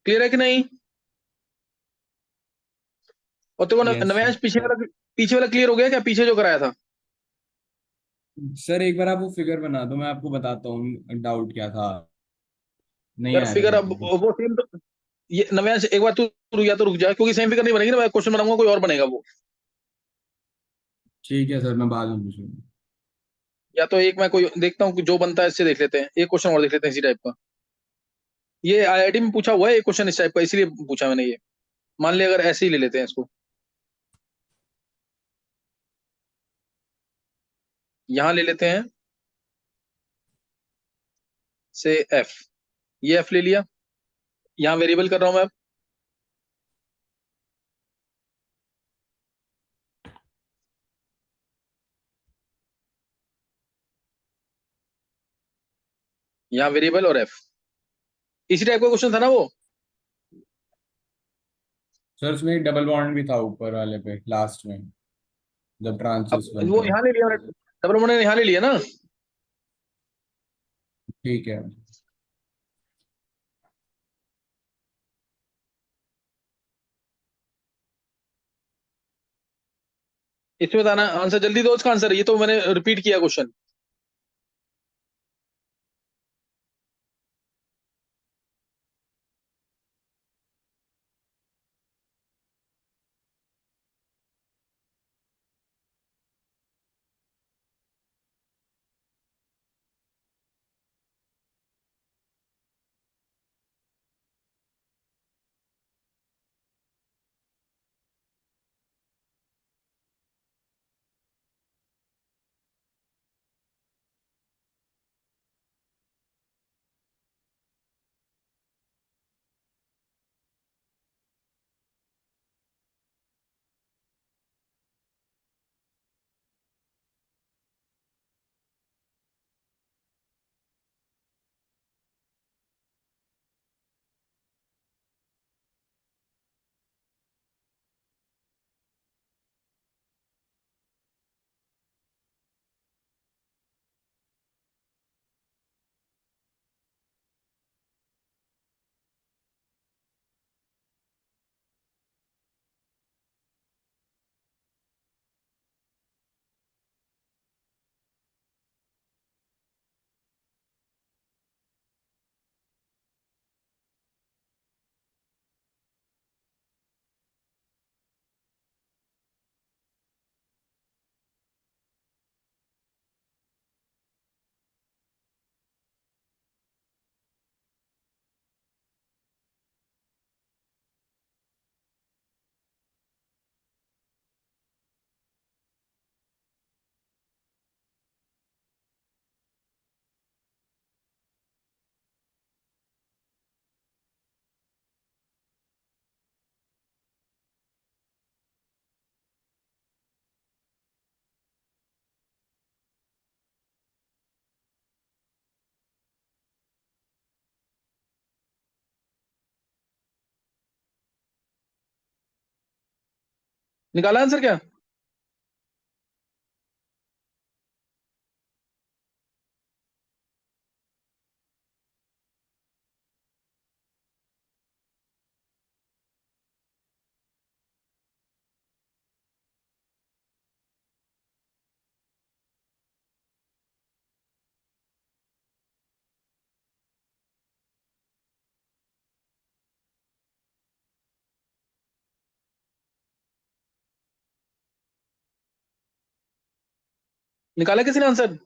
Clear है कि नहीं? और तेरे को यस नव्यांश पीछे वाला क्लियर हो गया क्या, पीछे जो कराया था? सर, एक बार आप वो फिगर बना दो, मैं आपको बताता हूँ डाउट क्या था। नहीं यार आया था फिगर मेरे अब को। वो सेम तो, ये नव्यांश एक बार तू या तो रुक जा, क्योंकि सेम फिगर नहीं बनेगी ना, मैं क्वेश्चन बनाऊंगा कोई और बनेगा वो। ठीक है सर, मैं बाद में पूछूंगा। या तो एक मैं कोई देखता हूँ जो बनता है, इससे देख लेते हैं, एक क्वेश्चन और देख लेते हैं इसी टाइप का। ये आईआईटी में पूछा हुआ है एक क्वेश्चन इस टाइप का, इसीलिए पूछा मैंने ये। मान लिया अगर ऐसे ही ले लेते हैं इसको, यहाँ ले लेते हैं से एफ, ये एफ ले लिया, यहाँ वेरिएबल कर रहा हूँ मैं अब। यहाँ वेरिएबल और एफ, इसी टाइप का क्वेश्चन था ना वो? सर, उसमें एक डबल बॉन्ड भी था ऊपर वाले पे लास्ट में, जब अब ट्रांसिस वो बनते हैं। यहाँ ले लिया मैंने, डबल मैंने यहाँ ले लिया ना। ठीक है। इसमें बताना आंसर, जल्दी दो इसका आंसर, ये तो मैंने रिपीट किया क्वेश्चन। निकाला आंसर क्या? निकाला किसी ने आंसर?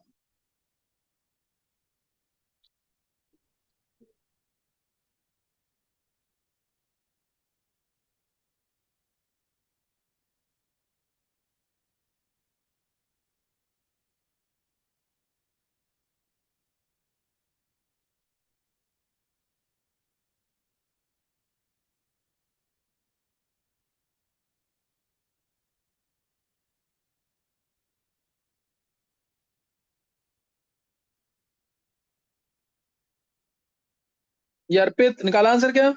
ये अर्पित, निकाला आंसर क्या?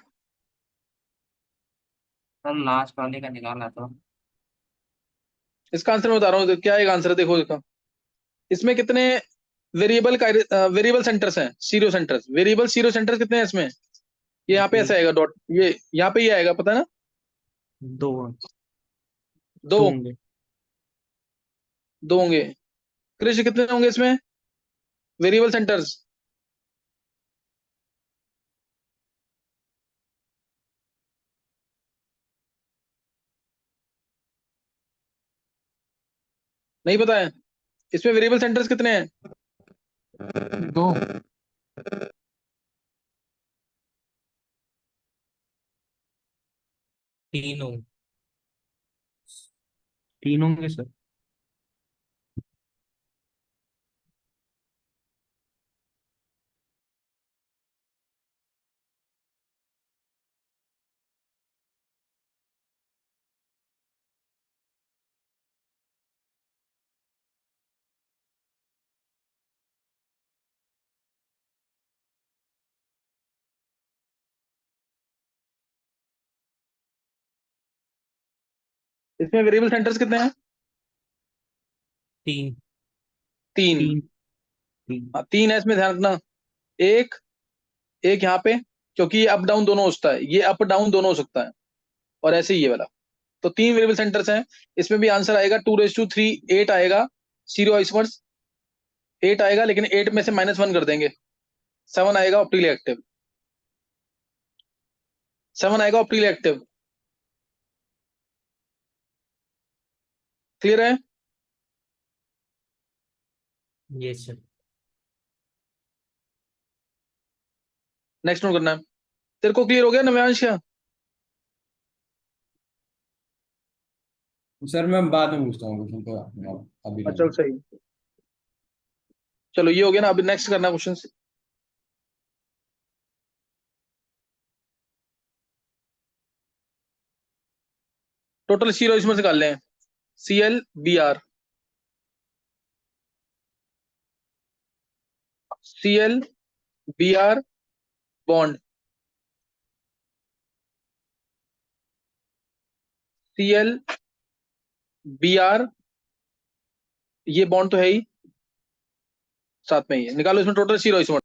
सर लास्ट वाले का निकाला तो। इसका आंसर मैं बता रहा हूँ, क्या एक आंसर है देखो इसका। इसमें कितने वेरिएबल सेंटर्स हैं, zero centres, variable zero centres कितने हैं इसमें? ये यहाँ पे ऐसे आएगा डॉट, ये यहाँ पे ये आएगा, पता है ना? दो दो, दो होंगे। दो होंगे। कृष्ण कितने होंगे इसमें वेरिएबल सेंटर्स? नहीं पता है? इसमें वेरिएबल सेंटर्स कितने हैं? दो। तीन होंगे। तीन होंगे सर। इसमें वेरिएबल सेंटर्स कितने हैं? तीन। तीन। तीन। तीन। हाँ, तीन है इसमें, ध्यान रखना। एक, एक यहाँ पे, क्योंकि ये अप डाउन दोनों हो सकता है, ये अप डाउन दोनों हो सकता है, और ऐसे ही ये वाला। तो तीन वेरिएबल सेंटर्स हैं। इसमें भी आंसर आएगा 2 रेज टू 3, 8 आएगा। जीरो आइसमर्स 8 आएगा, लेकिन 8 में से -1 कर देंगे। 7 आएगा ऑप्टिकली एक्टिव, 7 आएगा ऑप्टिकली एक्टिव। क्लियर है? ये सर। नेक्स्ट नोट करना है। तेरे को क्लियर हो गया नव्यांश क्या? सर मैं बाद में पूछता हूँ क्वेश्चन, तो अभी अच्छा नहीं। सही। चलो ये हो गया ना, अभी नेक्स्ट करना क्वेश्चन। टोटल जीरो इसमें से निकाल लें। CL Br, CL Br bond, CL Br, ये बॉन्ड तो है ही, साथ में ही है। निकालो इसमें टोटल जीरो इसमें।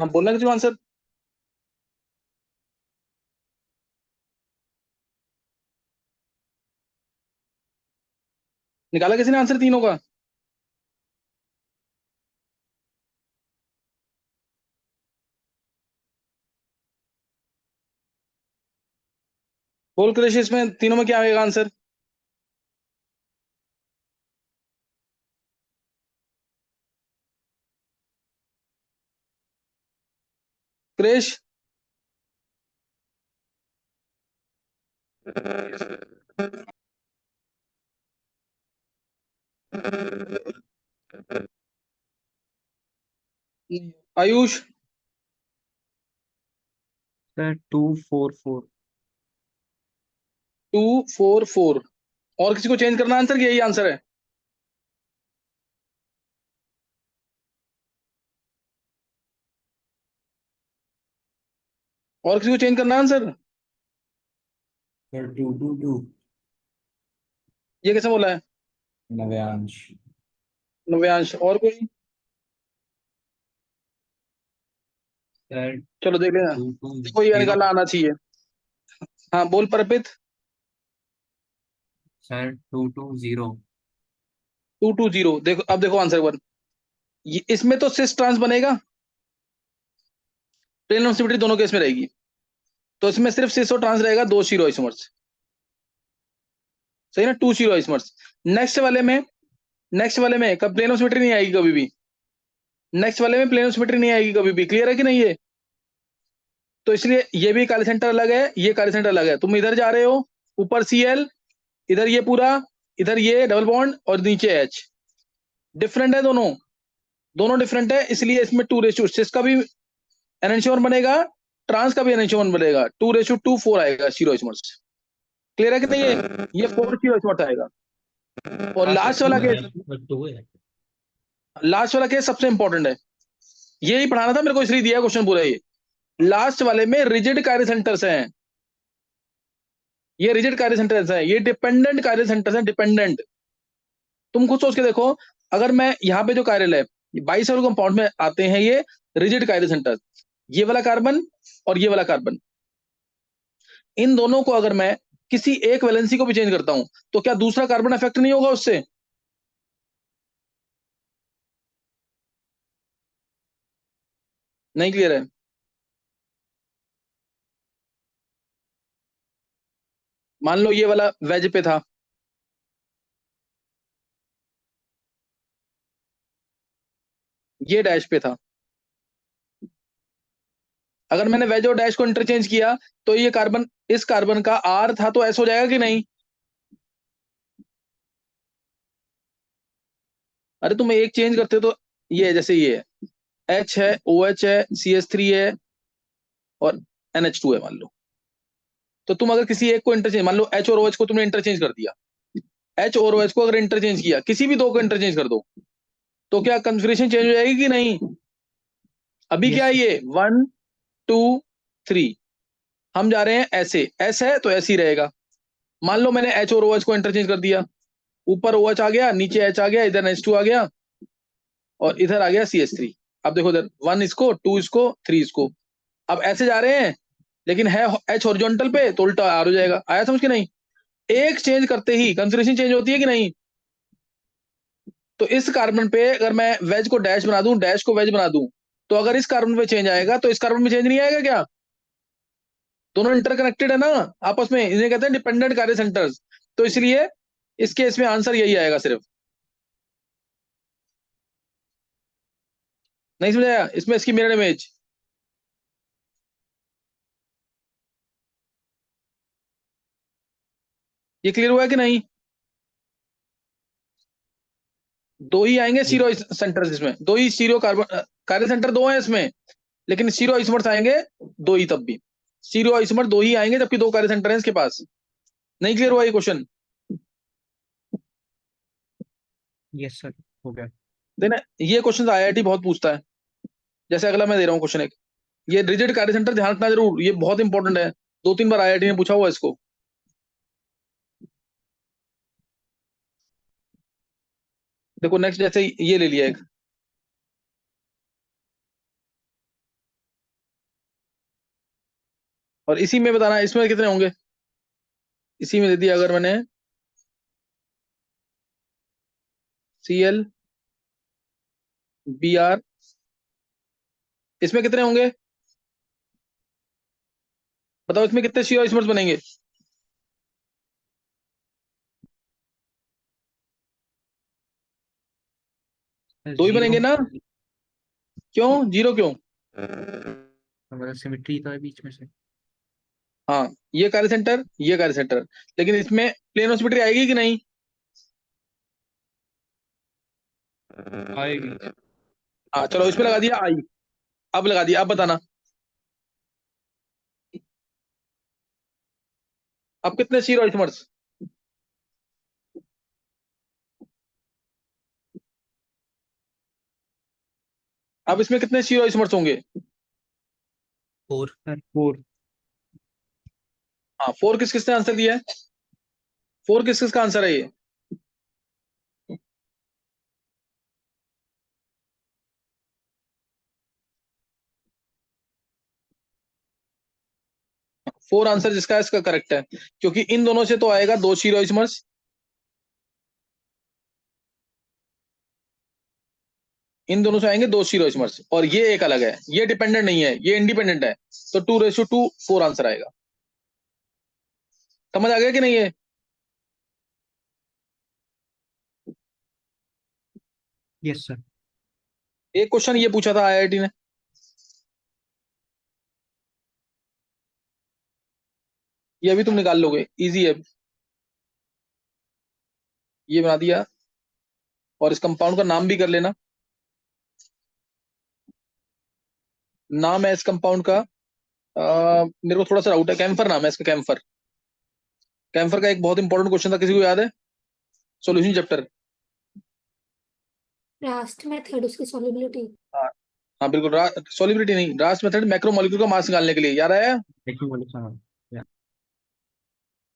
हाँ बोलना किसी को आंसर। निकाला किसी ने आंसर तीनों का? बोल क्रिश, इसमें तीनों में क्या आएगा आंसर? क्रिश। आयुष। सर 244। 244। और किसी को चेंज करना आंसर कि यही आंसर है? और किसी को चेंज करना आंसर? सर 222। ये कैसे बोला है? नव्यांश। नव्यांश। और कोई? सर चलो देख लेना। टू टू देखो ये जीरो निकालना आना चाहिए। हाँ बोल परपित। सर 220। 220। देखो अब देखो आंसर वन। ये इसमें तो सिस ट्रांस बनेगा, प्लेन ऑफ सिमेट्री दोनों केस में रहेगी। तो इसमें सिर्फ सिस और ट्रांस रहेगा, दो शीरो आइसोमर्स। सही ना, टू शीरो आइसोमर्स। नेक्स्ट वाले में, नेक्स्ट वाले में कब प्लेन ऑफ सिमेट्री नहीं आएगी कभी भी। नेक्स्ट वाले में प्लेन ऑफ सिमेट्री नहीं आएगी कभी भी। क्लियर है कि नहीं ये? तो इसलिए ये भी कार्य सेंटर अलग है, ये कार्य सेंटर अलग है। तुम इधर जा रहे हो, ऊपर Cl, इधर ये पूरा, इधर ये डबल बॉन्ड और नीचे H। डिफरेंट है दोनों, दोनों डिफरेंट है। इसलिए इसमें 2 रेशो सिस का भी एनएनसी बनेगा, ट्रांस का भी एनएनसी बनेगा। 2:2 4 आएगा शीरो आइसोमर्स। क्लियर है कि नहीं? ये 4 शीरो आइसोमर्स आएगा। और हाँ सर लास्ट वाला टू है, केस, बट टू है। लास्ट वाला केस सबसे इंपॉर्टेंट है। यही पढ़ाना था मेरे को, इसलिए दिया क्वेश्चन पूरा ये। लास्ट वाले में रिजिड कार्य सेंटर्स हैं, ये रिजिड कार्य सेंटर्स हैं, ये डिपेंडेंट कार्य सेंटर्स हैं, डिपेंडेंट। तुम खुद सोच के देखो, अगर मैं यहाँ पे जो कार्यल है बाइसेवल कंपाउंड में आते हैं ये रिजिड कार्य सेंटर, ये वाला कार्बन और ये वाला कार्बन, इन दोनों को अगर मैं किसी एक वैलेंसी को भी चेंज करता हूं तो क्या दूसरा कार्बन अफेक्ट नहीं होगा उससे? नहीं क्लियर है? मान लो ये वाला वेज पे था, ये डैश पे था। अगर मैंने वेज और डैश को इंटरचेंज किया तो ये कार्बन, इस कार्बन का आर था तो एस हो जाएगा कि नहीं? अरे तुम एक चेंज करते हो तो ये है, जैसे ये है एच है, ओ एच है, CH3 है और NH2 है मान लो। तो तुम अगर किसी एक को इंटरचेंज, मान लो एच और ओ एच को तुमने इंटरचेंज कर दिया, एच और ओ एच को अगर इंटरचेंज किया, किसी भी दो को इंटरचेंज कर दो, तो क्या कन्फिग्रेशन चेंज हो जाएगी कि नहीं? अभी क्या यस है सर। ये 1 2 3, हम जा रहे हैं ऐसे, एस है तो ऐसे ही रहेगा। मान लो मैंने एच और ओ एच को इंटरचेंज कर दिया, ऊपर ओ एच आ गया, नीचे एच आ गया, इधर H2 आ गया और इधर आ गया CH3। अब देखो इधर 1 इसको, 2 इसको, 3 इसको। अब ऐसे जा रहे हैं, लेकिन है एच हॉरिजॉन्टल पे तो उल्टा आर हो जाएगा। आया समझ के नहीं? एक चेंज करते ही कन्फिग्रेशन चेंज होती है कि नहीं? तो इस कार्बन पे अगर मैं वेज को डैश बना दूं, डैश को वेज बना दूं, तो अगर इस कार्बन पे चेंज आएगा तो इस कार्बन में चेंज नहीं आएगा क्या? दोनों इंटरकनेक्टेड है ना आपस में, इन्हें कहते हैं डिपेंडेंट कार्य सेंटर्स। तो इसलिए इस केस में आंसर यही आएगा सिर्फ। नहीं समझाया? इसमें इसकी मिरर इमेज। ये क्लियर हुआ है कि नहीं? दो ही आएंगे ये सीरो सेंटर्स इसमें, दो ही सीरो कार्बन कार्य सेंटर दो हैं इसमें, लेकिन सीरो आइसोमर्स आएंगे दो ही तब भी। सीरो आइसोमर दो ही आएंगे जबकि दो कार्य सेंटर हैं इसके पास। नहीं क्लियर हुआ ये क्वेश्चन? यस सर, हो गया। देना, ये क्वेश्चन IIT बहुत पूछता है। जैसे अगला मैं दे रहा हूँ क्वेश्चन एक, ये रिजिड कार्य सेंटर ध्यान रखना जरूर, ये बहुत इंपॉर्टेंट है। 2 3 बार IIT ने पूछा हुआ है इसको। देखो नेक्स्ट, जैसे ये ले लिया एक, और इसी में बताना इसमें कितने होंगे। इसी में दे दिया अगर मैंने Cl Br, इसमें कितने होंगे बताओ, इसमें कितने CO आइसोमर्स बनेंगे। दो ही जीरो। बनेंगे ना, क्यों जीरो क्यों। मतलब सिमिट्री तो है बीच में से। हाँ, ये कार्य सेंटर, ये कार्य सेंटर, लेकिन इसमें प्लेन सिमेट्री आएगी कि नहीं। आएगी। हाँ चलो, इसमें लगा दिया आई। अब लगा दिया, अब बताना अब कितने सीरो आइसोमर्स। अब इसमें कितने सीरो आइसोमर्स होंगे। 4 सर 4। हाँ, फोर किस किसने आंसर दिया है। फोर किस किस का आंसर है ये। फोर आंसर जिसका है इसका करेक्ट है, क्योंकि इन दोनों से तो आएगा दो सीरो आइसोमर्स, इन दोनों से आएंगे दो सीरो आइसोमर्स, और ये एक अलग है, ये डिपेंडेंट नहीं है, ये इंडिपेंडेंट है। तो 2:2 4 आंसर आएगा। समझ आ गया कि नहीं है। Yes sir. एक क्वेश्चन ये पूछा था IIT ने, ये अभी तुम निकाल लोगे, इजी है। ये बना दिया, और इस कंपाउंड का नाम भी कर लेना। नाम है इस कंपाउंड का, मेरे को थोड़ा सा डाउट है, कैम्फर नाम है इसका, कैम्फर। कैम्फर का एक बहुत इंपॉर्टेंट क्वेश्चन था, किसी को याद है, सॉल्यूशन चैप्टर। लास्ट मेथड उसकी सॉल्युबिलिटी। हाँ, हाँ बिल्कुल, सॉल्युबिलिटी नहीं, रास्ट मेथड मैक्रोमोलिक्यूल का मास निकालने के लिए, याद आया। देखिए बोले हाँ। या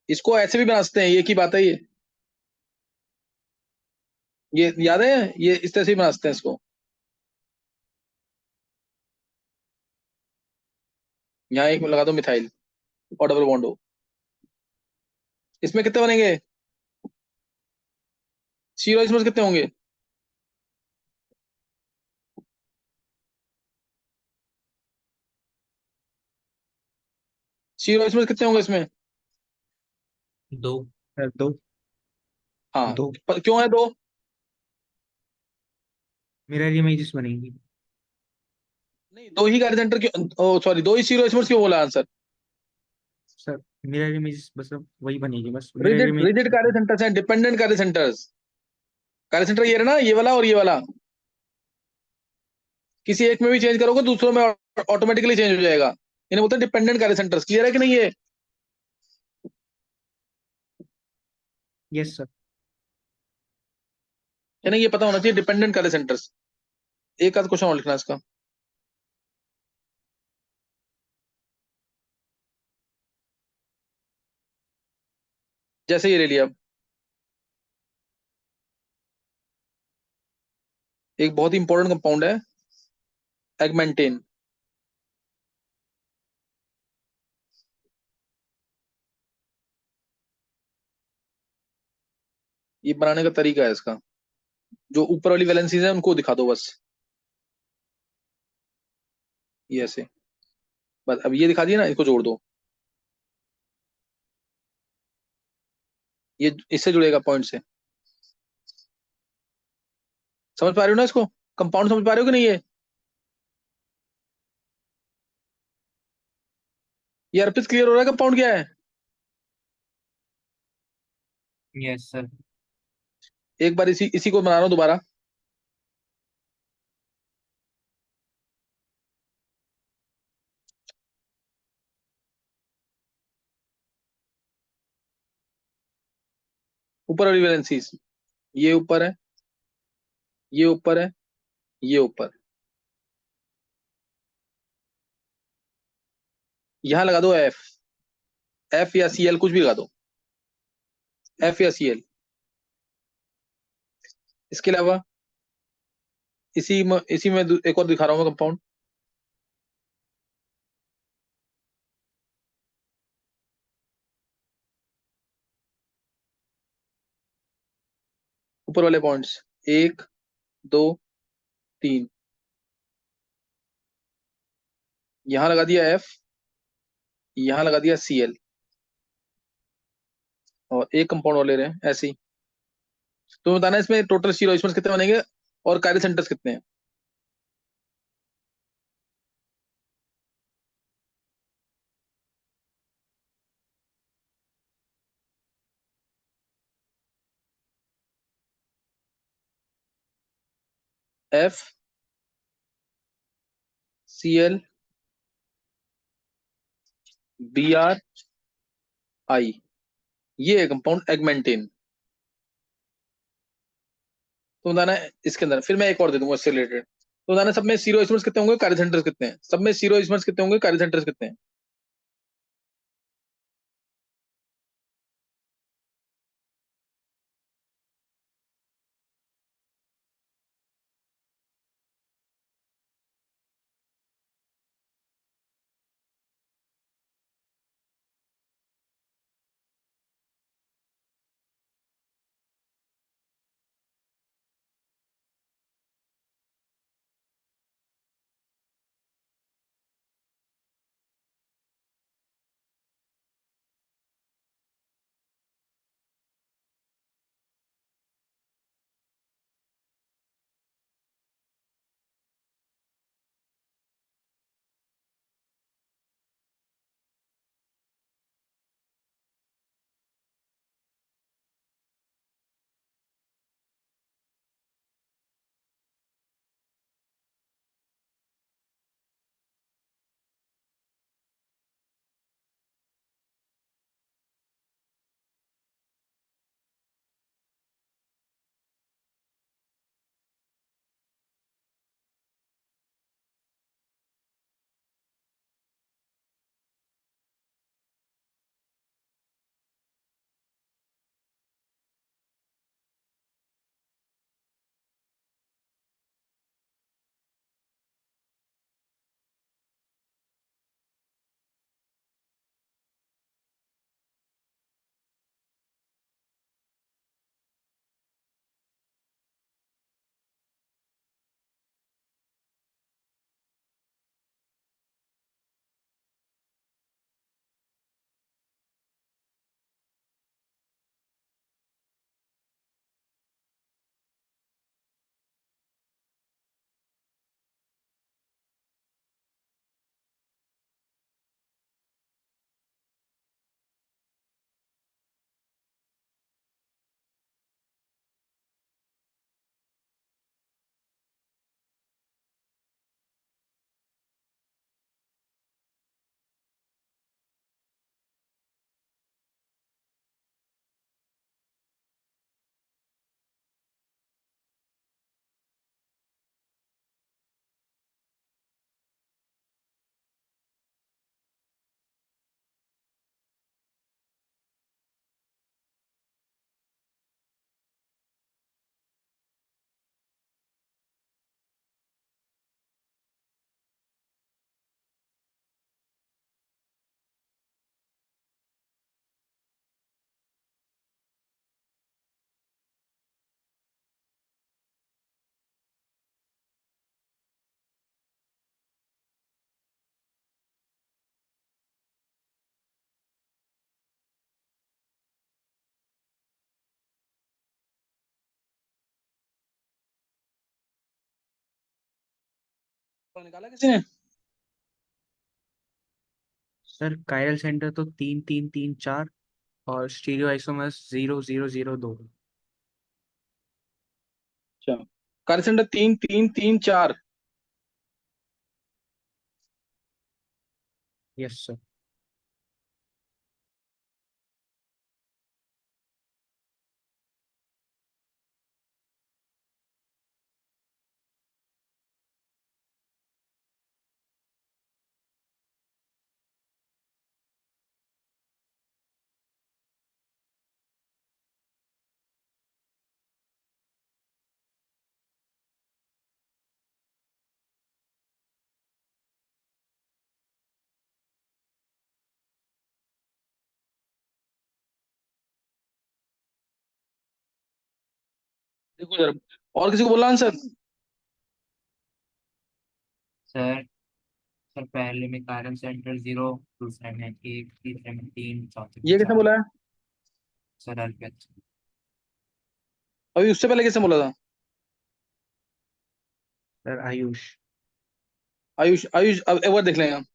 इसको ऐसे भी बना सकते हैं, ये की बात है ये याद है, ये इस तरह से ही बना सकते हैं इसको। यहाँ एक लगा दो मिथाइल, और डबल बॉन्ड हो। इसमें कितने बनेंगे, सीरो इसमें कितने होंगे। सीरो इसमें कितने होंगे इसमें। 2 सर 2। हाँ, 2 क्यों है दो। मिरर इमेजेस बनेंगी। नहीं, दो ही कार्य सेंटर क्यों, सॉरी, दो ही सीरो इसमें क्यों बोला आंसर। सर मिरर इमेजेस बस अब वही बनेगी, बस मिरर रिजिड इमेज। रिजिड कार्य सेंटर्स हैं, डिपेंडेंट कार्य सेंटर्स। कार्य सेंटर ये रहा ना, ये वाला और ये वाला, किसी एक में भी चेंज करोगे दूसरों में ऑटोमेटिकली चेंज हो जाएगा। इन्हें बोलते हैं डिपेंडेंट कार्य सेंटर्स। क्लियर है कि नहीं है। Yes sir. यानी ये पता होना चाहिए, डिपेंडेंट कार्य सेंटर्स। एक आध क्वेश्चन और लिखना इसका। जैसे ये ले लिया, एक बहुत ही इंपॉर्टेंट कंपाउंड है, एगमेंटेन। ये बनाने का तरीका है इसका, जो ऊपर वाली वैलेंसीज है उनको दिखा दो बस, ये ऐसे। बस अब ये दिखा दिया ना, इसको जोड़ दो, ये इससे जुड़ेगा पॉइंट से। समझ पा रहे हो ना इसको, कंपाउंड समझ पा रहे हो कि नहीं है। ये अर्पित क्लियर हो रहा है कंपाउंड क्या है। Yes sir. एक बार इसी इसी को बना रहा हूं दोबारा। ऊपर वाली वैलेंसीज, ये ऊपर है, ये ऊपर है, ये ऊपर। यहां लगा दो एफ, एफ या Cl कुछ भी लगा दो, एफ या Cl। इसके अलावा इसी में एक और दिखा रहा हूं मैं कंपाउंड। ऊपर वाले पॉइंट्स, 1 2 3, यहां लगा दिया F, यहां लगा दिया Cl, और एक कंपाउंड और ले रहे हैं ऐसे ही। तो बताना इसमें टोटल स्टीरियो आइसोमर्स कितने बनेंगे और कायरल सेंटर्स कितने हैं। F, Cl, Br, I, ये है कंपाउंड एगमेंटेन। तो बताना है इसके अंदर, फिर मैं एक और दे दूंगा इससे रिलेटेड। तो बताना सब में सीरो आइसोमर्स कितने होंगे, कायरल सेंटर्स कितने हैं, सब में सीरो आइसोमर्स कितने होंगे, कायरल सेंटर्स कितने हैं। निकाला किसी ने। सर कायरल सेंटर तो 3 3 3 4 और स्टीरियो आइसोमर्स 0 0 0 2। अच्छा, कायरल सेंटर 3 3 3 4। Yes sir. देखो जरा, और किसी को बोला आंसर? सर सर पहले में कारण सेंटर 0, दूसरे में 1, तीसरे में 3, चौथे में ये किसने 4। बोला है? सर अर्पित। अभी उससे पहले किसने बोला था? सर आयुष। आयुष। आयुष, अब एक बार देख लेंगे हम।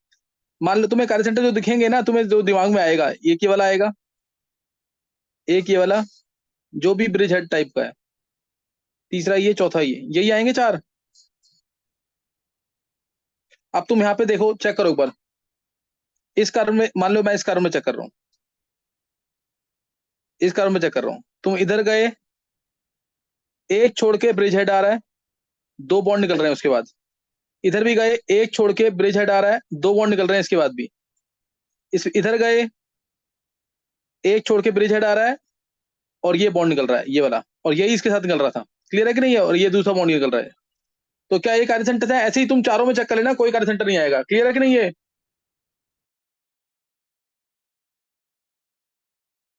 मान लो तुम्हें कार्य सेंटर जो दिखेंगे ना, तुम्हें जो दिमाग में आएगा, एक ये वाला आएगा, एक ये वाला, जो भी ब्रिज हेड टाइप का है, तीसरा ये, चौथा ये, यही आएंगे चार। अब तुम यहाँ पे देखो, चेक करो एक बार। इस कारण में मान लो, मैं इस कारण में चेक कर रहा हूँ, इस कारण में चेक कर रहा हूँ, तुम इधर गए, एक छोड़ के ब्रिज हेड आ रहा है, दो बॉन्ड निकल रहे हैं उसके बाद। इधर भी गए, एक छोड़ के ब्रिज हेड आ रहा है, दो बॉन्ड निकल रहे हैं इसके बाद भी। इस इधर गए, एक छोड़ के ब्रिज हेड आ रहा है, और ये बॉन्ड निकल रहा है, ये वाला, और यही इसके साथ निकल रहा था। क्लियर है कि नहीं है? और ये दूसरा बॉन्ड निकल रहा है। तो क्या ये कार्य सेंटर है? ऐसे ही तुम चारों में चेक कर लेना, कोई कार्य सेंटर नहीं आएगा। क्लियर है कि नहीं है?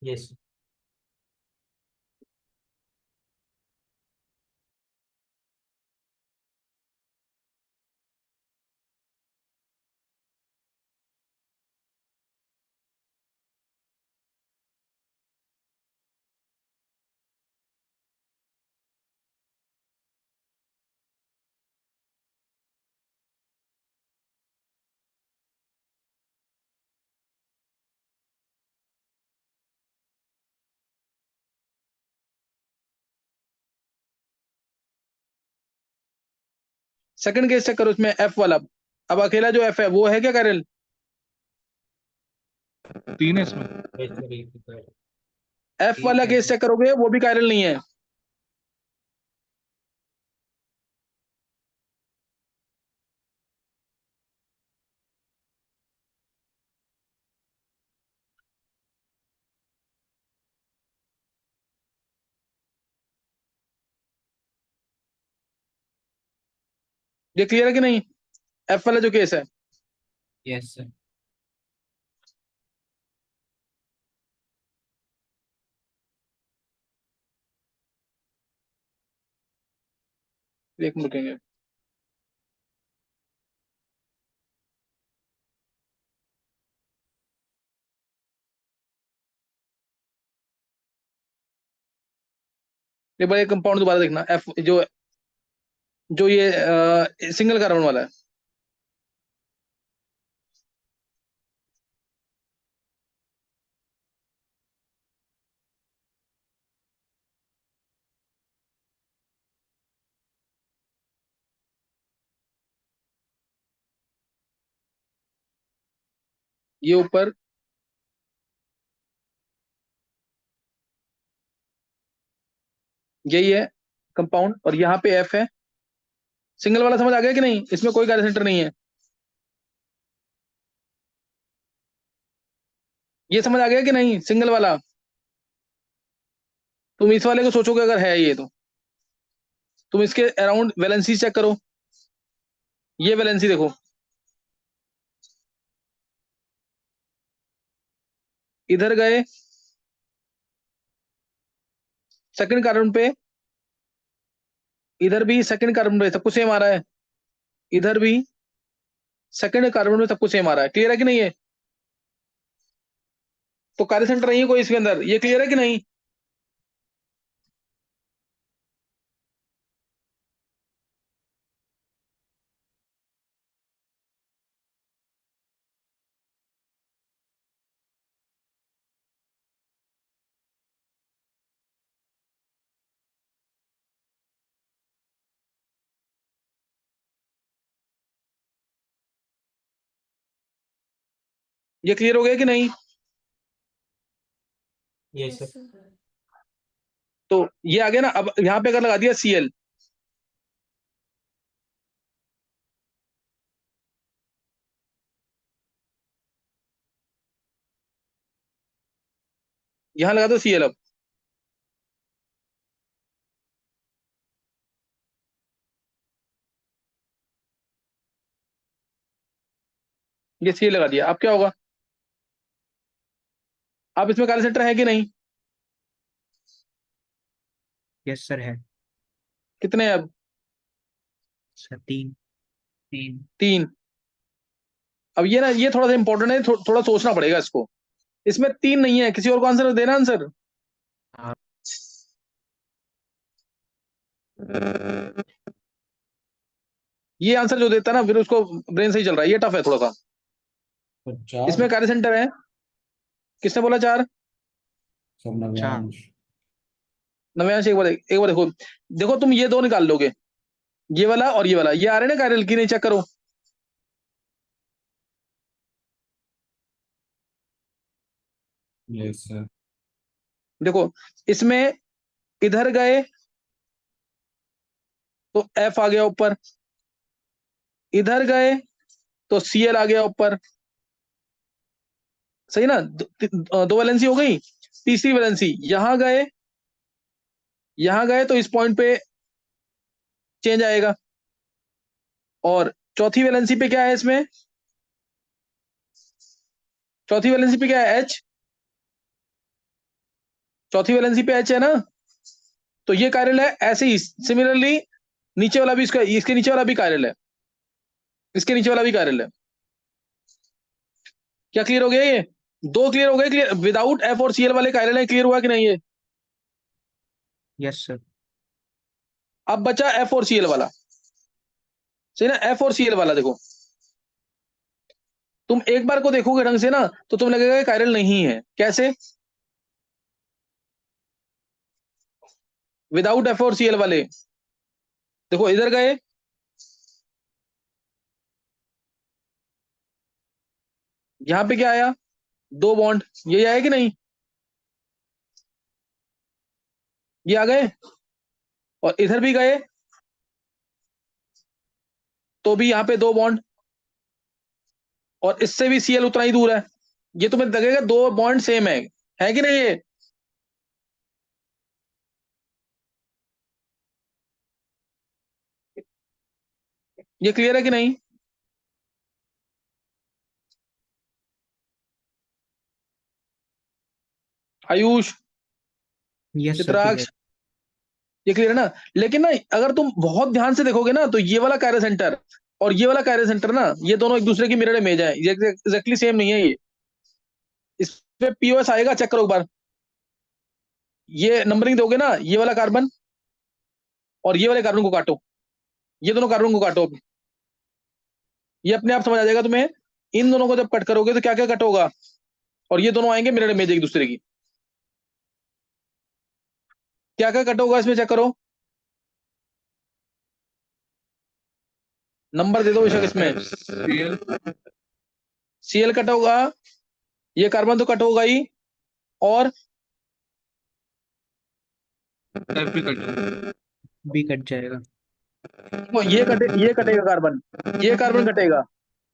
यस। सेकंड केस चेक करो, इसमें एफ वाला। अब अकेला जो एफ है वो है क्या कायरल? तीन है इसमें। यस सर, एक सर। एफ ठीक वाला है केस सर। चेक करोगे, वो भी कायरल नहीं है। ये क्लियर है कि नहीं? एफ वाला जो केस है। Yes sir. एक मिनट रुकेंगे। एक बार ये कंपाउंड दोबारा देखना, एफ जो जो ये सिंगल कार्बन वाला है। ये ऊपर, यही है कंपाउंड, और यहाँ पे एफ है। सिंगल वाला समझ आ गया कि नहीं? इसमें कोई कार्य सेंटर नहीं है। ये समझ आ गया कि नहीं, सिंगल वाला? तुम इस वाले को सोचोगे अगर है ये, तो तुम इसके अराउंड वैलेंसी चेक करो। ये वैलेंसी देखो, इधर गए, सेकंड कार्बन पे, इधर भी सेकंड कार्बन पे सब कुछ सेम आ रहा है, इधर भी सेकंड कार्बन में सब कुछ सेम आ रहा है। क्लियर है कि नहीं है? तो कार्य सेंटर नहीं है कोई इसके अंदर। ये क्लियर है कि नहीं? ये क्लियर हो गया कि नहीं? Yes yes sir. सर। तो ये आ गया ना। अब यहाँ पे अगर लगा दिया Cl, यहाँ लगा दो Cl। अब ये Cl लगा दिया, अब क्या होगा? अब इसमें कार्य सेंटर है कि नहीं? यस सर है। कितने हैं अब? सर 3। 3। 3। अब ये ना, ये थोड़ा सा इंपॉर्टेंट है, थोड़ा सोचना पड़ेगा इसको। इसमें 3 नहीं है, किसी और को आंसर देना आंसर। हाँ। ये आंसर जो देता है ना, फिर उसको ब्रेन सही चल रहा है। ये टफ है थोड़ा सा। तो 4। इसमें कार्य सेंटर है, किसने बोला 4? सब नव्यांश। नव्यांश, एक बार देखो। देखो तुम ये 2 निकाल लोगे, ये वाला और ये वाला, ये आ रहे हैं ना कार्य की नहीं, चेक करो। Yes sir. देखो इसमें इधर गए तो एफ आ गया ऊपर, इधर गए तो सीएल आ गया ऊपर। सही ना? 2 वैलेंसी हो गई। तीसरी वैलेंसी, यहां गए तो इस पॉइंट पे चेंज आएगा। और चौथी वैलेंसी पे क्या है इसमें? चौथी वैलेंसी पे क्या है? एच। चौथी वैलेंसी पे एच है ना, तो ये कायरल है। ऐसे ही सिमिलरली नीचे वाला भी, इसका इसके नीचे वाला भी कायरल है, इसके नीचे वाला भी कायरल है। क्या क्लियर हो गया? ये 2 क्लियर हो गए। क्लियर विदाउट एफ और सीएल वाले कायरल है, क्लियर हुआ कि नहीं ये? Yes sir. अब बचा एफ और सीएल वाला। सही ना? एफ और सीएल वाला देखो, तुम एक बार को देखोगे ढंग से ना, तो तुम लगेगा कि कायरल नहीं है। कैसे? विदाउट एफ और सीएल वाले, देखो इधर गए, यहां पे क्या आया? 2 बॉन्ड, ये आया कि नहीं? ये आ गए। और इधर भी गए तो भी यहां पे 2 बॉन्ड, और इससे भी सीएल उतना ही दूर है। ये तुम्हें लगेगा 2 बॉन्ड सेम है कि नहीं ये? ये क्लियर है कि नहीं? Ayush, yes sir Chitraksh, clear. ये क्लियर है ना? लेकिन ना, अगर तुम बहुत ध्यान से देखोगे ना, तो ये वाला कायरो सेंटर और ये वाला कायरो सेंटर ना, ये दोनों एक दूसरे की मिरर इमेज है, ये एग्जैक्टली सेम नहीं है ये। इस पे पीओएस आएगा, चेक करो एक बार। ये नंबरिंग दोगे ना, ये वाला कार्बन और ये वाले कार्बन को काटो, ये दोनों कार्बन को काटो। ये अपने आप समझ आ जाएगा तुम्हें। इन दोनों को जब कट करोगे तो क्या क्या कट होगा, और ये दोनों आएंगे मिरर इमेज एक दूसरे की। क्या क्या कट होगा इसमें, चेक करो। नंबर दे दो बेशक इसमें। सीएल कट होगा, ये कार्बन तो कट होगा ही, और बी कट जाएगा। ये कटेगा कार्बन, ये कार्बन कटेगा,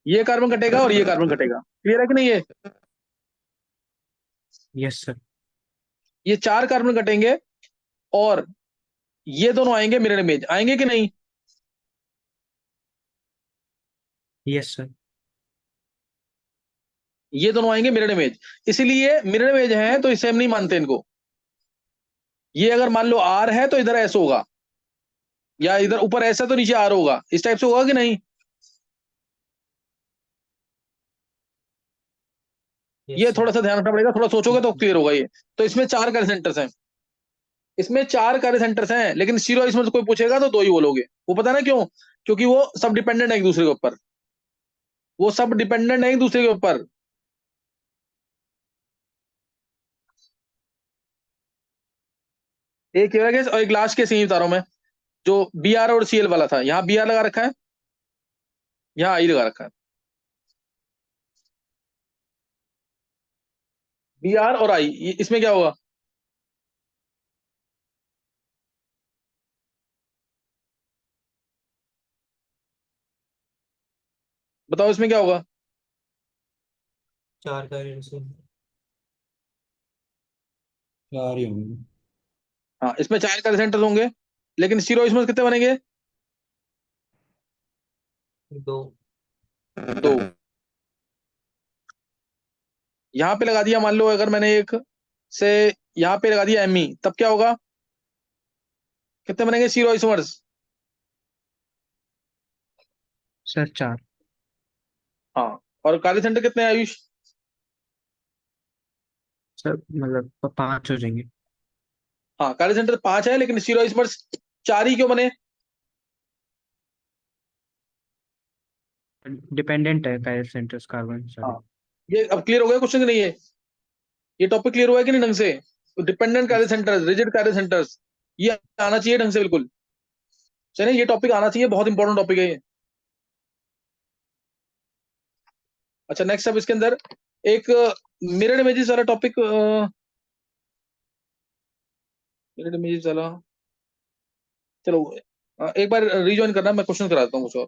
ये कार्बन कटेगा और ये कार्बन कटेगा। क्लियर है कि नहीं ये? Yes sir. ये 4 कार्बन कटेंगे और ये दोनों आएंगे मिरर इमेज, आएंगे कि नहीं? Yes sir. ये दोनों आएंगे मिरर इमेज। इसीलिए मिरर इमेज है तो इसे हम नहीं मानते इनको। ये अगर मान लो आर है तो इधर एस होगा, या इधर ऊपर एस है तो नीचे आर होगा, इस टाइप से होगा कि नहीं? ये थोड़ा सा ध्यान रखना पड़ेगा, थोड़ा सोचोगे तो क्लियर होगा ये। तो इसमें 4 कार्य सेंटर्स हैं, इसमें 4 कार्य सेंटर्स हैं, लेकिन जीरो इसमें से कोई पूछेगा तो 2 ही बोलोगे। वो पता ना क्यों? क्योंकि वो सब डिपेंडेंट है एक दूसरे के ऊपर, वो सब डिपेंडेंट है एक दूसरे के ऊपर। एक ये केस और एक लास्ट केस यही बता रहा हूं मैं। जो बी आर और सीएल वाला था, यहाँ बी आर लगा रखा है, यहाँ आई लगा रखा है। बी आर और आई, इसमें क्या होगा? बताओ इसमें क्या होगा? 4 कार्य से 4 ही होंगे। हाँ, इसमें 4 कार्य सेंटर होंगे, लेकिन जीरो इसमें से कितने बनेंगे? 2। 2। यहाँ पे लगा दिया, मान लो अगर मैंने एक से यहाँ पे लगा दिया एमई, तब क्या होगा? कितने बनेंगे जीरो आइसोमर्स? सर 4। हाँ, और कार्य सेंटर कितने हैं आयुष? सर मतलब 5 हो जाएंगे। हाँ, कार्य सेंटर 5 है, लेकिन स्टीरियोइसोमर्स 4 ही क्यों बने? डिपेंडेंट है कायरल सेंटर्स कार्बन हाँ, सॉरी। ये अब क्लियर हो गया क्वेश्चन कि नहीं है? ये टॉपिक क्लियर हुआ है कि नहीं ढंग से? डिपेंडेंट कार्य सेंटर्स, रिजिड कार्य सेंटर्स, ये आना चाहिए ढंग से बिल्कुल। चलिए, ये टॉपिक आना चाहिए, बहुत इंपॉर्टेंट टॉपिक है ये। अच्छा, नेक्स्ट अब इसके अंदर एक मिरर इमेजेस वाला टॉपिक, मिरर इमेजेस वाला, चलो एक बार रिजॉइन करना, मैं क्वेश्चन कराता हूँ कुछ और।